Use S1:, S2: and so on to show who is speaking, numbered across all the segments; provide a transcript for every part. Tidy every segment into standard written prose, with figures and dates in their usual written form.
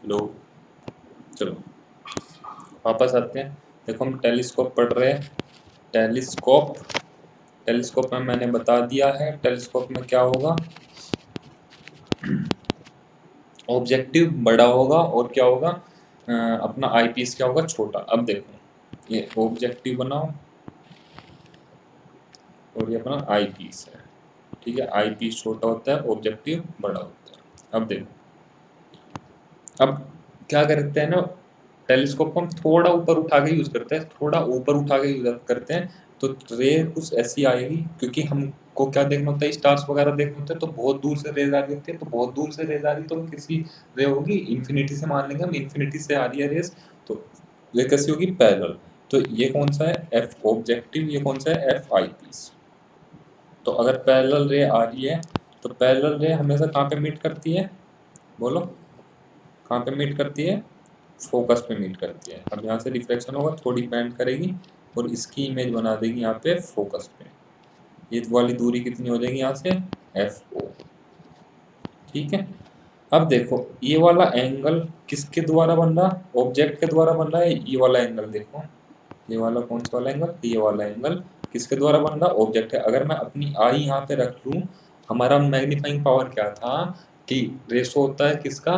S1: लो, चलो वापस आते हैं। देखो हम टेलीस्कोप पढ़ रहे हैं। टेलीस्कोप टेलीस्कोप में मैंने बता दिया है, टेलीस्कोप में क्या होगा, ऑब्जेक्टिव बड़ा होगा और क्या होगा, अपना आई पीस क्या होगा, छोटा। अब देखो ये ऑब्जेक्टिव बनाओ और ये अपना आई पीस है, ठीक है। आई पीस छोटा होता है, ऑब्जेक्टिव बड़ा होता है। अब देखो, अब क्या करते हैं ना, टेलीस्कोप को हम थोड़ा ऊपर उठा के यूज करते हैं, थोड़ा ऊपर उठा के यूज करते हैं, तो रे कुछ ऐसी आएगी, क्योंकि हमको क्या देखना होता है, स्टार्स वगैरह देखने होते हैं, तो बहुत दूर से रेज आ रही होती है, तो बहुत दूर से रेज आ रही, तो किसी रे होगी इन्फिनिटी से, मान लेंगे हम इन्फिनिटी से आ रही है रेज, तो ये कैसी होगी, पैरेलल। तो ये कौन सा है, एफ ऑब्जेक्टिव, ये कौन सा है, एफ आई पीस। तो अगर पैरेलल रे आ रही है, तो पैरेलल रे हमेशा कहाँ पे मीट करती है, बोलो कहाँ पे मीट करती है, फोकस पे मीट करती है। अब यहाँ से रिफ्लेक्शन होगा, थोड़ी बेंड करेगी और इसकी इमेज बना देगी यहाँ पे फोकस पे। ये वाली दूरी कितनी हो जाएगी यहाँ से, एफ ओ, ठीक है। अब देखो ये वाला एंगल किसके द्वारा बन रहा, ऑब्जेक्ट के द्वारा बन रहा है। ये वाला एंगल देखो, ये वाला कौन सा वाला एंगल, ये वाला एंगल किसके द्वारा बन रहा, ऑब्जेक्ट है। अगर मैं अपनी आई यहाँ पे रख लूँ, हमारा मैग्नीफाइंग पावर क्या था, कि रेशो होता है किसका,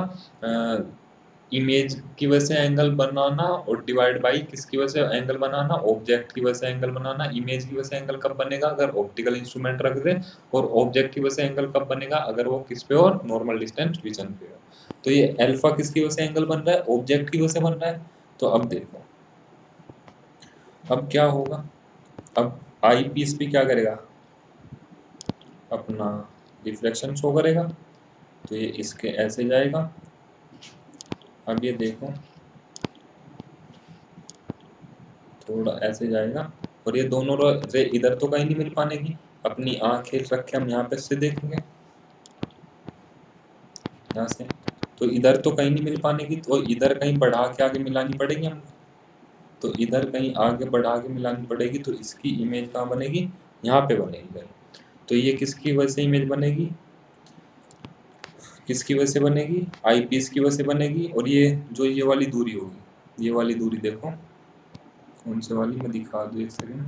S1: इमेज की वजह से एंगल बनाना और डिवाइड बाई किसकी वजह से एंगल बनाना, ऑब्जेक्ट की वजह से एंगल बनाना। इमेज की वजह से एंगल कब बनेगा, अगर ऑप्टिकल इंस्ट्रूमेंट रख दे, और ऑब्जेक्ट की वजह से एंगल कब बनेगा, अगर वो किस पे हो, नॉर्मल डिस्टेंस विजन पे हो। तो ये अल्फा किसकी वजह से एंगल बन रहा है, ऑब्जेक्ट की वजह से बन रहा है। तो अब देखो अब क्या होगा, अब आई पीस भी क्या करेगा, अपना रिफ्लेक्शन शो करेगा, तो ये इसके ऐसे जाएगा। अब ये देखो थोड़ा ऐसे जाएगा, और ये दोनों रे इधर तो कहीं नहीं मिल पाने की, अपनी आंखें रख के हम यहाँ पे से देखेंगे, यहाँ से, तो इधर तो कहीं नहीं मिल पाने की, तो इधर कहीं बढ़ा के आगे मिलानी पड़ेगी हमको, तो इधर कहीं आगे बढ़ा के मिलानी पड़ेगी, तो इसकी इमेज कहाँ बनेगी, यहाँ पे बनेगी। तो ये किसकी वजह से इमेज बनेगी, किसकी वजह से बनेगी, आई पीस की वजह से बनेगी। और ये जो ये वाली दूरी होगी, ये वाली दूरी देखो कौन से वाली, मैं दिखा दूँ एक सेकेंड,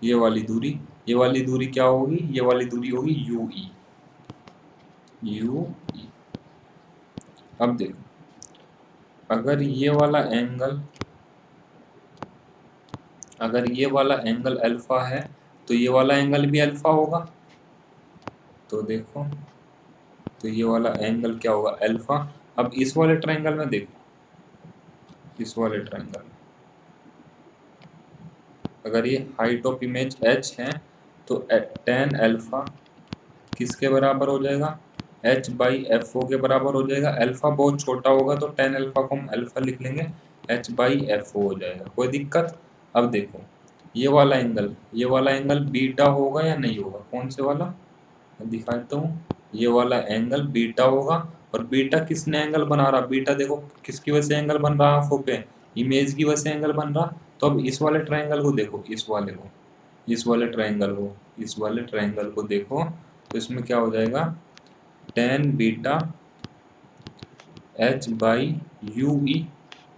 S1: ये वाली दूरी, ये वाली दूरी क्या होगी, ये वाली दूरी होगी यू ई, यू ई। अब देखो अगर ये वाला एंगल, अगर ये वाला एंगल अल्फा है, तो ये वाला एंगल भी अल्फा होगा। तो देखो, तो ये वाला एंगल क्या होगा, अल्फा। अब इस वाले ट्रायंगल में देखो, इस वाले ट्रायंगल, अगर ये हाइट ऑफ इमेज h है, तो tan अल्फा किसके बराबर हो जाएगा, h बाई एफ ओ के बराबर हो जाएगा। अल्फा बहुत छोटा होगा, तो tan अल्फा को हम अल्फा लिख लेंगे, h बाई एफ ओ हो जाएगा, कोई दिक्कत। अब देखो ये वाला एंगल, ये वाला एंगल बीटा होगा या नहीं होगा, कौन से वाला, मैं दिखाता हूँ, ये वाला एंगल बीटा होगा। और बीटा किसने एंगल बना रहा, बीटा देखो किसकी वजह से एंगल बन रहा, आंखों पे, इमेज की वजह से एंगल बन रहा। तो अब इस वाले ट्रायंगल को देखो, इस वाले को, इस वाले ट्रायंगल को, इस वाले ट्रायंगल को देखो, तो इसमें क्या हो जाएगा, tan beta H by U E.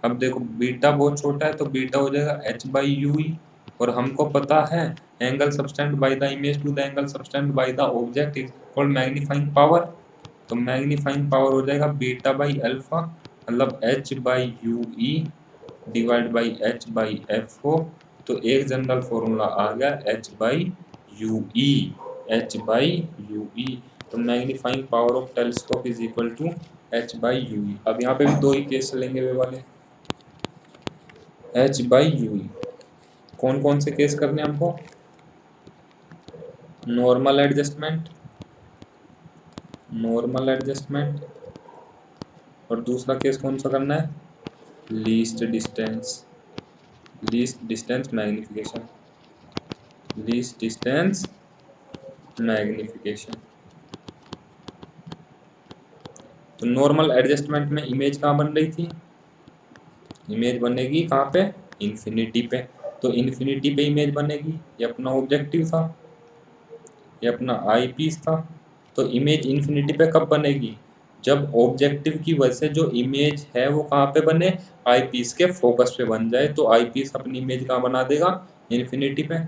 S1: अब देखो बीटा बहुत छोटा है, तो बीटा हो जाएगा एच बाई यू ई। और हमको पता है angle subtended by the image to the angle subtended by the object is called magnifying power. तो मैग्नीफाइंग पावर हो जाएगा बीटा बाई अल्फा, मतलब H by U E divide by H by F O. तो एक general formula आ गया H by U E, H by U E. तो magnifying power of telescope is equal to H by U E. अब यहाँ पे भी दो ही केस चलेंगे वे वाले, एच बाई यू ई। कौन कौन से केस करने हैं हमको, नॉर्मल एडजस्टमेंट, नॉर्मल एडजस्टमेंट, और दूसरा केस कौन सा करना है, least distance, least distance magnification, least distance magnification. तो नॉर्मल एडजस्टमेंट में इमेज कहाँ बन रही थी, इमेज बनेगी कहाँ पे, इन्फिनिटी पे। तो इन्फिनिटी पे इमेज बनेगी, ये अपना ऑब्जेक्टिव था, ये अपना आई पीस था। तो इमेज इन्फिनिटी पे कब बनेगी, जब ऑब्जेक्टिव की वजह से जो इमेज है वो कहाँ पे बने, आईपीस के फोकस पे बन जाए, तो आईपीस अपनी इमेज कहाँ बना देगा, इन्फिनिटी पे।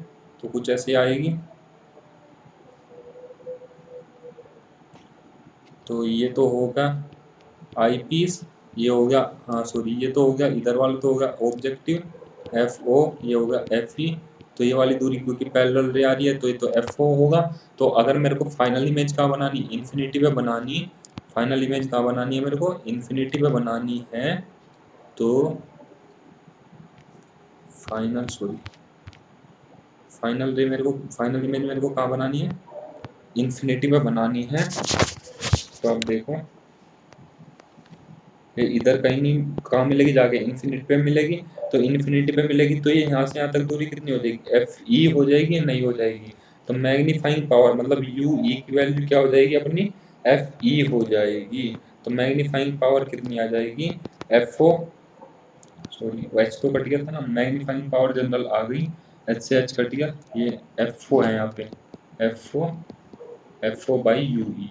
S1: तो कुछ ऐसे आएगी। तो ये तो होगा आईपीस, ये हो गया, हाँ सॉरी, ये तो हो गया, इधर वाला तो हो गया ऑब्जेक्टिव एफ ओ, ये होगा एफ ई। तो ये वाली दूरी क्योंकि पैरेलल रे आ रही है तो ये तो एफ ओ होगा। तो अगर मेरे को फाइनल इमेज कहाँ बनानी, इन्फिनिटी पे बनानी, फाइनल इमेज कहाँ बनानी है मेरे को, इन्फिनिटी पे बनानी है। तो फाइनल रे मेरे को, फाइनल इमेज मेरे को कहाँ बनानी है, इन्फिनिटी पे बनानी है। तो अब देखो ये इधर कहीं नहीं, कहाँ मिलेगी जाके, इन्फिनिटी पे मिलेगी। तो इन्फिनिटी पे मिलेगी तो ये यहाँ से यहाँ तक दूरी कितनी हो जाएगी, एफ ई हो जाएगी या नहीं हो जाएगी। तो मैग्नीफाइंग पावर मतलब यू ई की वैल्यू क्या हो जाएगी अपनी, एफ ई हो जाएगी। तो मैग्नीफाइंग पावर कितनी आ जाएगी, एफ ओ, सॉरी एच तो कट गया था ना, मैग्नीफाइंग पावर जनरल आ गई, एच से एच कट गया, ये एफ ओ है यहाँ पे, F O by U E,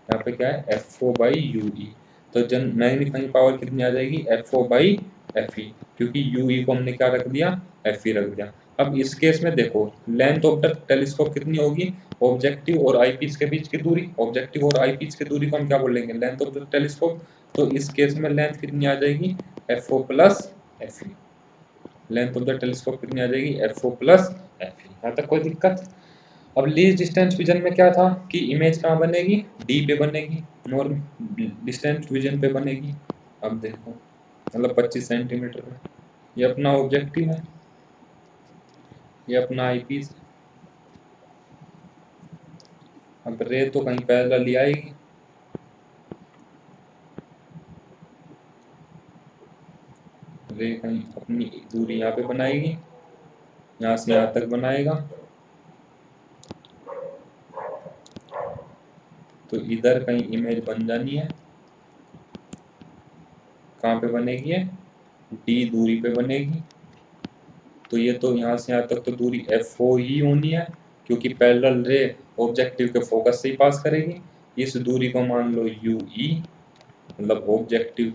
S1: यहाँ पे क्या है F O by U E. तो जन मैग्नीफाइंग पावर कितनी आ जाएगी, F O by F E, क्योंकि यू ई को हमने क्या रख दिया, एफ ई रख दिया। अब इस केस में देखो लेंथ ऑफ द टेलीस्कोप कितनी होगी, ऑब्जेक्टिव और आई पीस के बीच की दूरी, ऑब्जेक्टिव और आई पीस की दूरी को हम क्या बोलेंगे, लेंथ ऑफ द टेलीस्कोप। तो इस केस में लेंथ कितनी आ जाएगी, F O plus F E, length of the telescope कितनी आ जाएगी, F O plus F E. यहाँ तक कोई दिक्कत। अब लीस्ट डिस्टेंस विजन में क्या था कि इमेज कहाँ बनेगी, डी पे बनेगी, नॉर्म डिस्टेंस विजन पे बनेगी। अब देखो मतलब 25 सेंटीमीटर में, ये अपना ऑब्जेक्टिव है, ये अपना आई पीस। अब रे तो कहीं पैरेलल ही आएगी, रे कहीं अपनी दूरी यहाँ पे बनाएगी, यहाँ से यहाँ तक बनाएगा। तो इधर कहीं इमेज बन जानी है, कहाँ पे बनेगी है, डी दूरी पे बनेगी। तो ये तो यहाँ से यहाँ तक तो दूरी एफ ओ ही होनी है, क्योंकि पैरेलल रे ऑब्जेक्टिव के फोकस से ही पास करेगी। इस दूरी को मान लो यू ई, मतलब ऑब्जेक्टिव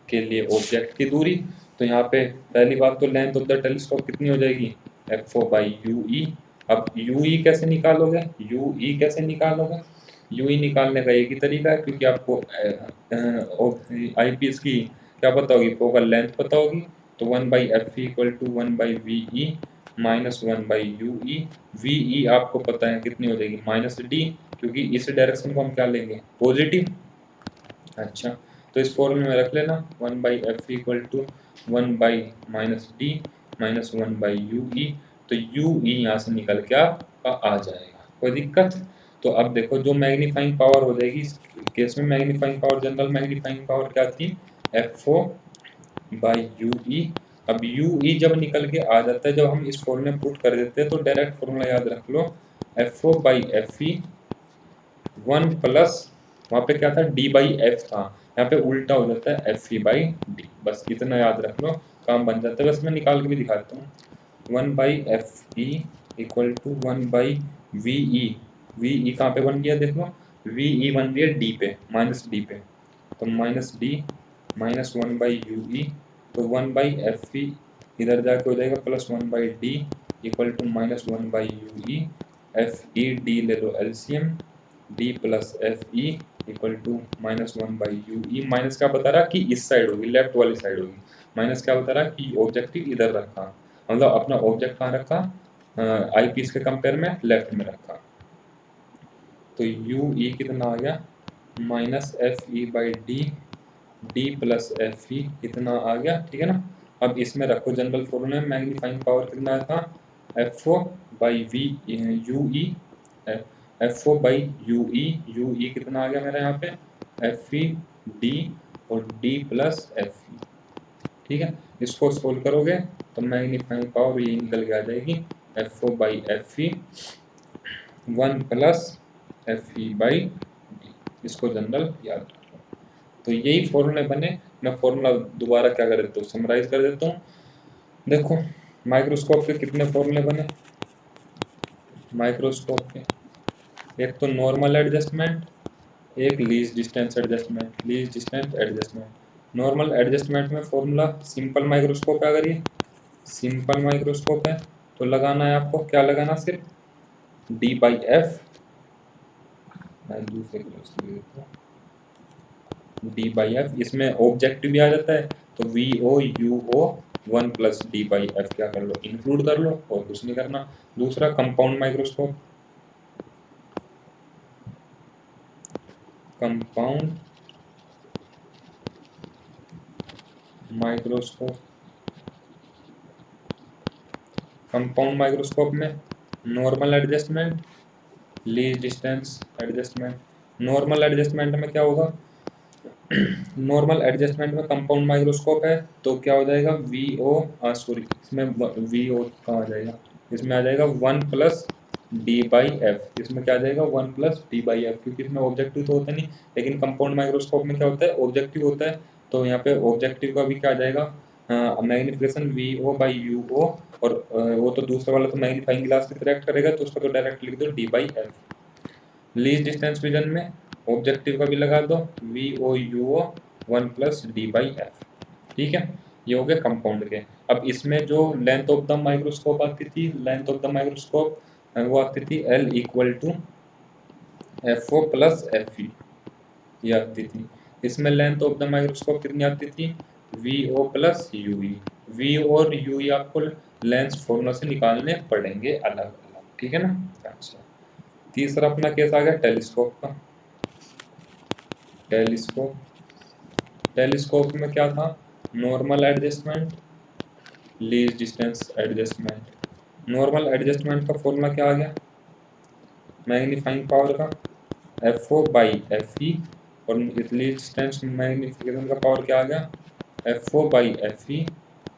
S1: के लिए ऑब्जेक्ट की दूरी। तो यहाँ पे पहली बात तो लेंथ ऑफ द टेलीस्कोप कितनी हो जाएगी, F O by U E. अब यू ई कैसे निकालोगे, यू ई कैसे निकालोगे, यू ई निकालने का एक ही तरीका है, क्योंकि आपको आई पी एस की क्या पता होगी, फोकल लेंथ पता होगी। तो 1/f equal to 1/ve minus 1/ue। V E आपको पता है कितनी हो जाएगी, माइनस डी, क्योंकि इस डायरेक्शन को हम क्या लेंगे, पॉजिटिव। अच्छा, तो इस फॉर्मूले में रख लेना 1/f equal to 1 minus D minus 1/ue। तो यू ई यहाँ से निकल के आपका आ जाएगा, कोई दिक्कत। तो अब देखो जो मैग्नीफाइंग पावर हो जाएगी इस केस में, magnifying power general magnifying power क्या थी, F O by U E. अब यू ई जब निकल के आ जाता है, जब हम इस फॉर्मूले में पुट कर देते हैं तो डायरेक्ट फॉर्मूला याद रख लो, F O by F E 1 plus, वहाँ पे क्या था, डी बाई एफ था, यहाँ पे उल्टा हो जाता है एफ ई बाई डी। बस इतना याद रख लो, काम बन जाता है। बस मैं निकाल के भी दिखाता हूँ, 1/f E equal to 1/ve। V E कहाँ पे बन गया देखो, वी ई बन गया डी पे, माइनस डी पे। तो माइनस डी माइनस 1/ue। तो 1/fe इधर जाके हो जाएगा plus 1/d equal to minus 1/ue। F E D ले लो LCM, D plus F E equal to minus 1/ue। माइनस क्या बता रहा कि इस साइड होगी, लेफ्ट वाली साइड होगी। माइनस क्या बता रहा कि ऑब्जेक्टिव इधर रखा, मतलब अपना ऑब्जेक्ट कहाँ रखा, आई पीस के कंपेयर में लेफ्ट में रखा। तो यू ई कितना आ गया, minus F E by D, D plus F E इतना आ गया, ठीक है ना। अब इसमें रखो जनरल फॉर्मूला में मैग्नीफाइंग पावर कितना था, F O by V U E, F O by U E कितना आ गया मेरा यहाँ पे, एफ ई डी और डी प्लस एफ ई, ठीक है। इसको सोल्व करोगे तो मैग्नीफाइंग पावर ये निकल के आ जाएगी, F O by F E 1 plus F E by D. इसको जनरल याद रखो। तो यही फॉर्मूले बने। मैं फॉर्मूला दोबारा क्या कर देता हूँ, समराइज कर देता हूँ। देखो माइक्रोस्कोप के कितने फॉर्मूले बने, माइक्रोस्कोप के, एक तो नॉर्मल एडजस्टमेंट, एक least distance adjustment, least distance adjustment. Normal adjustment में फॉर्मूला सिंपल माइक्रोस्कोप है, अगर ये सिंपल माइक्रोस्कोप है तो लगाना है आपको, क्या लगाना, सिर्फ डी बाई एफ, मैं दूसरे कलर से देता हूँ, डी बाई एफ, इसमें ऑब्जेक्टिव भी आ जाता है तो V O U O 1 plus D by F क्या कर लो, इंक्लूड कर लो, और कुछ नहीं करना। दूसरा compound microscope, compound microscope, compound microscope में normal adjustment, least distance adjustment. Normal adjustment में क्या होगा, नॉर्मल एडजस्टमेंट में कंपाउंड माइक्रोस्कोप है तो क्या हो जाएगा, वी ओ, सॉरी इसमें वी ओ कहाँ आ जाएगा, इसमें आ जाएगा 1 प्लस डी बाई एफ, इसमें क्या आ जाएगा 1 प्लस डी बाई एफ, क्योंकि इसमें ऑब्जेक्टिव तो होता नहीं, लेकिन कंपाउंड माइक्रोस्कोप में क्या होता है, ऑब्जेक्टिव होता है, तो यहाँ पे ऑब्जेक्टिव का भी क्या आ जाएगा, magnification V O by U O, और वो तो दूसरा वाला तो मैग्नीफाइंग ग्लास की तरह एक्ट करेगा, तो उसका तो डायरेक्ट लिख दो D by F. Least distance vision में ऑब्जेक्टिव का भी लगा दो, V O U O 1 plus D by F, ठीक है। ये हो गए कंपाउंड के। अब इसमें जो लेंथ ऑफ द माइक्रोस्कोप आती थी, लेंथ ऑफ द माइक्रोस्कोप वो आती थी L equal to F O plus F E, ये आती थी। इसमें लेंथ ऑफ द माइक्रोस्कोप कितनी आती थी, V O plus U E, V और यू ई आपको लेंस फॉर्मूला से निकालने पड़ेंगे अलग अलग, ठीक है ना। अच्छा, तीसरा अपना केस आ गया टेलीस्कोप का। टेलीस्कोप, टेलीस्कोप में क्या था, normal adjustment, least distance adjustment. Normal adjustment का फॉर्मूला क्या आ गया, मैग्नीफाइंग पावर का F O by F E, और लीस्ट डिस्टेंस मैग्निफिकेशन का पावर क्या आ गया, F O by F E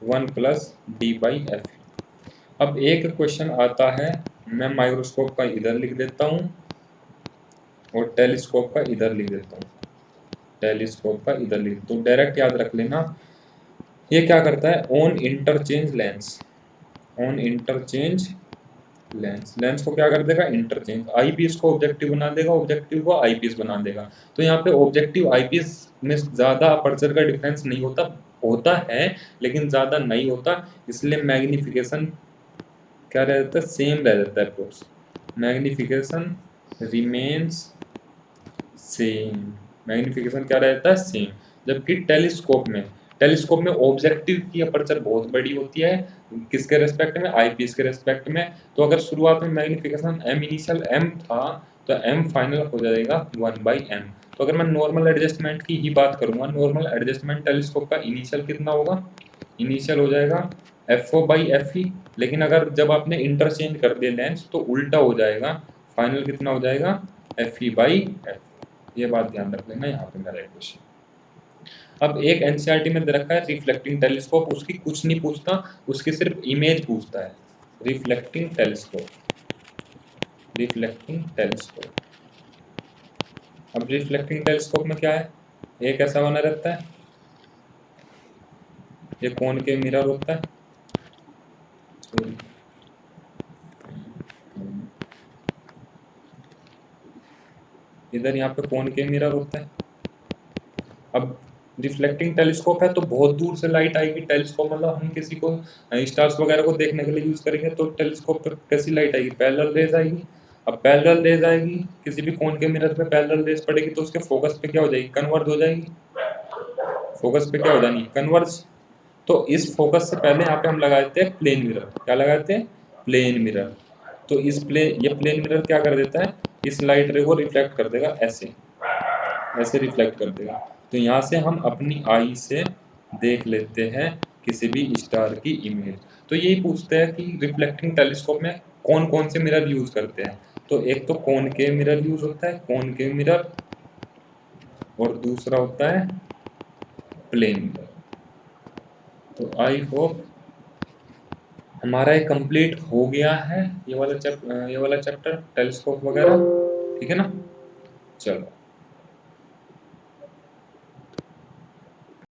S1: 1 plus D by F E. अब एक क्वेश्चन आता है, मैं माइक्रोस्कोप का इधर लिख देता हूँ और टेलीस्कोप का इधर लिख देता हूँ, टेलीस्कोप का इधर लिख, तो डायरेक्ट याद रख लेना, ये क्या करता है, on interchange lens, on interchange lens, lens को क्या कर देगा, इंटरचेंज, आईपीस को ऑब्जेक्टिव बना देगा, ऑब्जेक्टिव को आईपीस बना देगा। तो यहाँ पे ऑब्जेक्टिव आईपीस में ज़्यादा अपर्चर का डिफरेंस नहीं होता, होता है लेकिन ज़्यादा नहीं होता, इसलिए मैग्निफिकेशन क्या रह जाता है, सेम रह जाता है approx, magnification remains same, magnification क्या रहता है, सेम। जबकि टेलीस्कोप में, टेलीस्कोप में ऑब्जेक्टिव की अपर्चर बहुत बड़ी होती है, किसके रेस्पेक्ट में, आईपीस के रेस्पेक्ट में। तो अगर शुरुआत में मैग्निफिकेशन एम इनिशियल एम था तो एम फाइनल हो जाएगा 1 बाई एम। तो अगर मैं नॉर्मल एडजस्टमेंट की ही बात करूंगा, नॉर्मल एडजस्टमेंट टेलीस्कोप का इनिशियल कितना होगा, इनिशियल हो जाएगा F O by F E, लेकिन अगर जब आपने इंटरचेंज कर दिया लेंस तो उल्टा हो जाएगा, फाइनल कितना हो जाएगा, एफ ई बाई एफ, ये बात ध्यान रख लेना यहाँ पे मेरा एक क्वेश्चन। अब एक एनसीईआरटी में दे रखा है रिफ्लेक्टिंग टेलीस्कोप, उसकी कुछ नहीं पूछता, उसकी सिर्फ इमेज पूछता है, रिफ्लेक्टिंग टेलीस्कोप, रिफ्लेक्टिंग टेलीस्कोप। अब रिफ्लेक्टिंग टेलीस्कोप में क्या है, एक ऐसा बना रहता है, ये कोन के मिरर होता है, इधर यहाँ पे कोन के मिरर होता है। अब रिफ्लेक्टिंग टेलीस्कोप है तो बहुत दूर से लाइट आएगी, टेलीस्कोप मतलब हम किसी को स्टार्स वगैरह को देखने के लिए यूज करेंगे, तो टेलीस्कोप पर कैसी लाइट आएगी, पैरेलल रेज आएगी। अब पैरेलल रेज आएगी, किसी भी कोन के मिरर पे पैरेलल रेज पड़ेगी तो उसके फोकस पे क्या हो जाएगी, कन्वर्ज हो जाएगी, फोकस पे क्या हो जाएगी, कन्वर्ज। तो इस फोकस से पहले यहाँ पे हम लगा देते हैं प्लेन मिरर, क्या लगा देते हैं, प्लेन मिरर। तो इस ये प्लेन मिरर क्या कर देता है, इस लाइट रे को रिफ्लेक्ट कर देगा, ऐसे ऐसे रिफ्लेक्ट कर देगा। तो यहाँ से हम अपनी आई से देख लेते हैं किसी भी स्टार की इमेज। तो यही पूछते हैं कि रिफ्लेक्टिंग टेलीस्कोप में कौन कौन से मिरर यूज करते हैं, तो एक तो कॉनकेव मिरर यूज होता है, कॉनकेव मिरर, और दूसरा होता है प्लेन मिरर। तो आई होप हमारा ये कंप्लीट हो गया है, ये वाला चैप्टर टेलीस्कोप वगैरह, ठीक है ना। चलो।